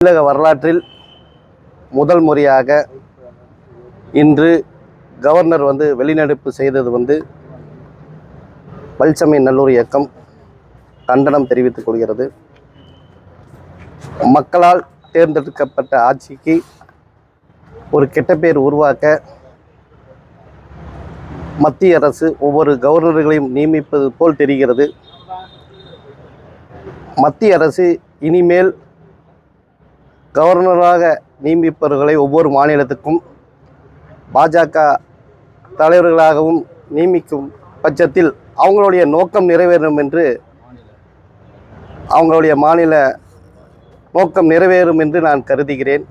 தமிழக வரலாற்றில் முதல் முறையாக இன்று கவர்னர் வெளிநடப்பு செய்தது பல்சமய நல்லூர் இயக்கம் கண்டனம் தெரிவித்துக் கொள்கிறது. மக்களால் தேர்ந்தெடுக்கப்பட்ட ஆட்சிக்கு ஒரு கெட்ட பேர் உருவாக்க மத்திய அரசு ஒவ்வொரு கவர்னர்களையும் நியமிப்பது போல் தெரிகிறது. மத்திய அரசு இனிமேல் கவர்னராக நியமிப்பவர்களை ஒவ்வொரு மாநிலத்துக்கும் பாஜக தலைவர்களாகவும் நியமிக்கும் பட்சத்தில் அவங்களுடைய நோக்கம் நிறைவேறும் என்று அவங்களுடைய மாநில நோக்கம் நிறைவேறும் என்று நான் கருதுகிறேன்.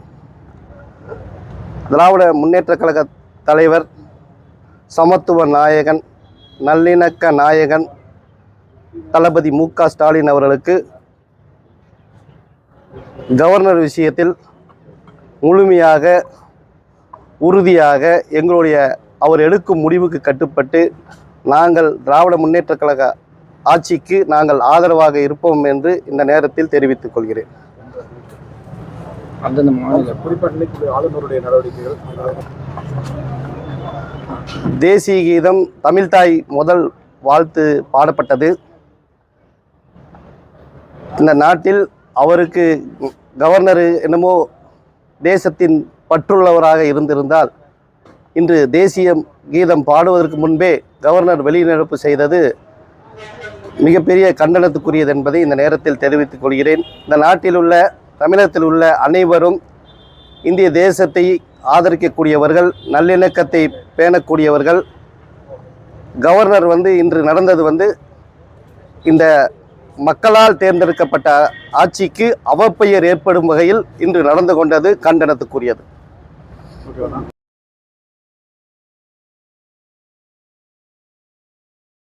திராவிட முன்னேற்ற கழக தலைவர், சமத்துவ நாயகன், நல்லிணக்க நாயகன் தளபதி மு.க. ஸ்டாலின் அவர்களுக்கு கவர்னர் விஷயத்தில் முழுமையாக உறுதியாக அவர் எடுக்கும் முடிவுக்கு கட்டுப்பட்டு நாங்கள் திராவிட முன்னேற்ற கழக ஆட்சிக்கு நாங்கள் ஆதரவாக இருப்போம் என்று இந்த நேரத்தில் தெரிவித்துக் கொள்கிறேன். தேசிய கீதம் தமிழ்தாய் முதல் வாழ்த்து பாடப்பட்டது. இந்த நாட்டில் அவருக்கு கவர்னர் என்னமோ தேசத்தின் பற்றுள்ளவராக இருந்திருந்தால் இன்று தேசிய கீதம் பாடுவதற்கு முன்பே கவர்னர் வெளிநடப்பு செய்தது மிகப்பெரிய கண்டனத்துக்குரியது என்பதை இந்த நேரத்தில் தெரிவித்துக் கொள்கிறேன். இந்த நாட்டில் உள்ள தமிழகத்தில் உள்ள அனைவரும் இந்திய தேசத்தை ஆதரிக்கக்கூடியவர்கள், நல்லிணக்கத்தை பேணக்கூடியவர்கள். கவர்னர் இன்று நடந்தது இந்த மக்களால் தேர்ந்தெடுக்கப்பட்ட ஆட்சிக்கு அவப்பெயர் ஏற்படும் வகையில் இன்று நடந்து கொண்டது கண்டனத்துக்குரியது.